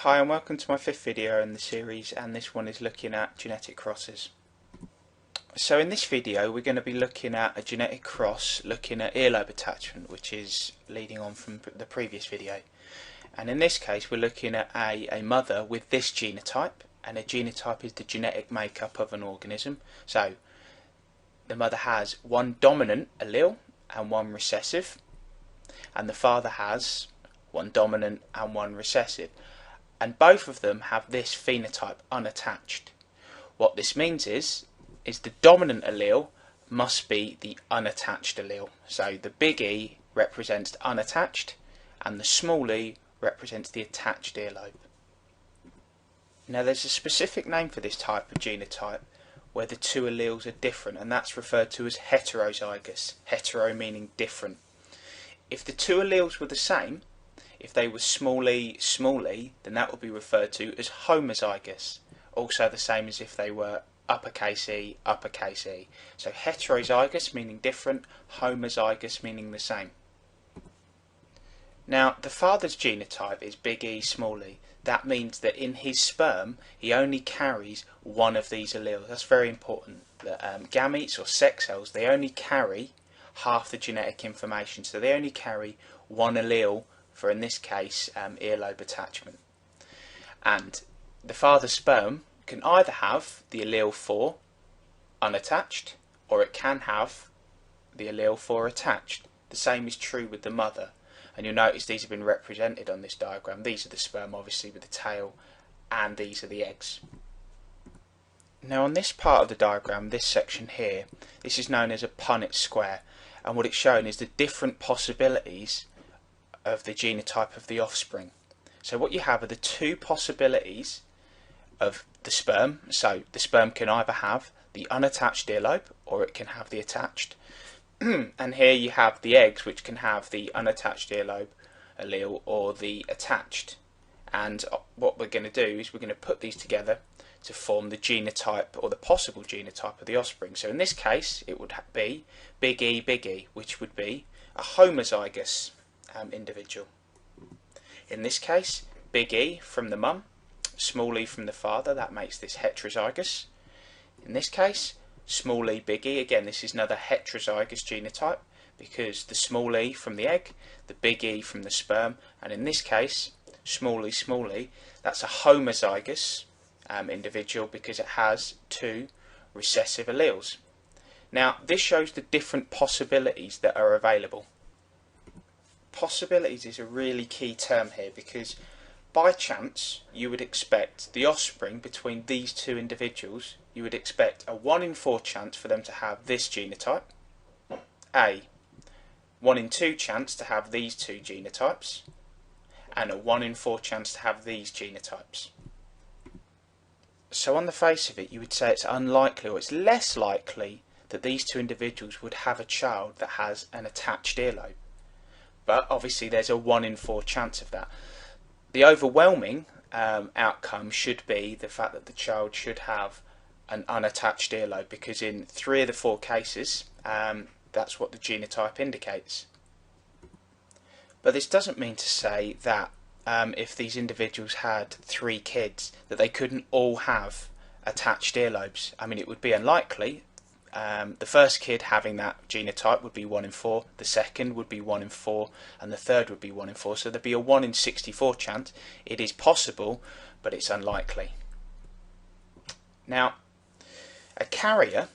Hi and welcome to my fifth video in the series, and this one is looking at genetic crosses. So in this video we're going to be looking at a genetic cross looking at earlobe attachment, which is leading on from the previous video. And in this case we're looking at a mother with this genotype, and a genotype is the genetic makeup of an organism. So the mother has one dominant allele and one recessive, and the father has one dominant and one recessive. And both of them have this phenotype unattached. What this means is the dominant allele must be the unattached allele. So the big E represents the unattached and the small e represents the attached earlobe. Now there's a specific name for this type of genotype where the two alleles are different, and that's referred to as heterozygous. Hetero meaning different. If the two alleles were the same, if they were small e, then that would be referred to as homozygous. Also the same as if they were uppercase E, uppercase E. So heterozygous meaning different, homozygous meaning the same. Now the father's genotype is big E, small e. That means that in his sperm he only carries one of these alleles. That's very important. The gametes or sex cells, they only carry half the genetic information. So they only carry one allele for, in this case, earlobe attachment. And the father's sperm can either have the allele for unattached, or it can have the allele for attached. The same is true with the mother. And you'll notice these have been represented on this diagram. These are the sperm, obviously, with the tail, and these are the eggs. Now on this part of the diagram, this section here, this is known as a Punnett Square. And what it's showing is the different possibilities of the genotype of the offspring. So what you have are the two possibilities of the sperm. So the sperm can either have the unattached earlobe or it can have the attached. And here you have the eggs, which can have the unattached earlobe allele or the attached. And what we're going to do is we're going to put these together to form the genotype or the possible genotype of the offspring. So in this case it would be big E, which would be a homozygous individual. In this case, big E from the mum, small e from the father, that makes this heterozygous. In this case, small e, big E, again this is another heterozygous genotype because the small e from the egg, the big E from the sperm, and in this case, small e, that's a homozygous individual because it has two recessive alleles. Now this shows the different possibilities that are available. Possibilities is a really key term here because by chance you would expect the offspring between these two individuals, you would expect a 1 in 4 chance for them to have this genotype, a 1 in 2 chance to have these two genotypes, and a 1 in 4 chance to have these genotypes. So on the face of it you would say it's unlikely, or it's less likely, that these two individuals would have a child that has an attached earlobe. But obviously there's a 1 in 4 chance of that. The overwhelming outcome should be the fact that the child should have an unattached earlobe, because in 3 of the 4 cases that's what the genotype indicates. But this doesn't mean to say that if these individuals had 3 kids that they couldn't all have attached earlobes. I mean, it would be unlikely. The first kid having that genotype would be 1 in 4, the second would be 1 in 4, and the third would be 1 in 4. So there'd be a 1 in 64 chance. It is possible, but it's unlikely. Now, a carrier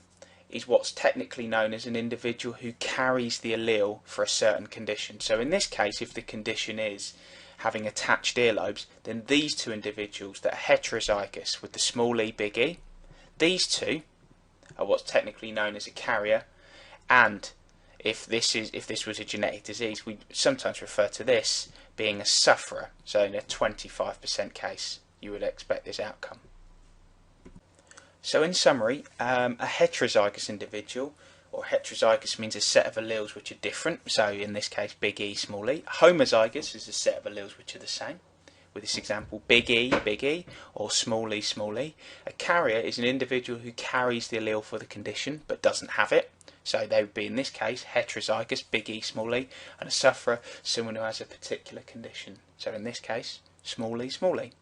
is what's technically known as an individual who carries the allele for a certain condition. So in this case, if the condition is having attached earlobes, then these two individuals that are heterozygous with the small e, big E, these two are what's technically known as a carrier. And if this was a genetic disease, we sometimes refer to this being a sufferer. So in a 25% case you would expect this outcome. So in summary, a heterozygous individual, or heterozygous means a set of alleles which are different, so in this case big E, small e. Homozygous is a set of alleles which are the same. With this example, big E, or small e, small e. A carrier is an individual who carries the allele for the condition but doesn't have it. So they would be, in this case, heterozygous, big E, small e. And a sufferer, someone who has a particular condition. So in this case, small e, small e.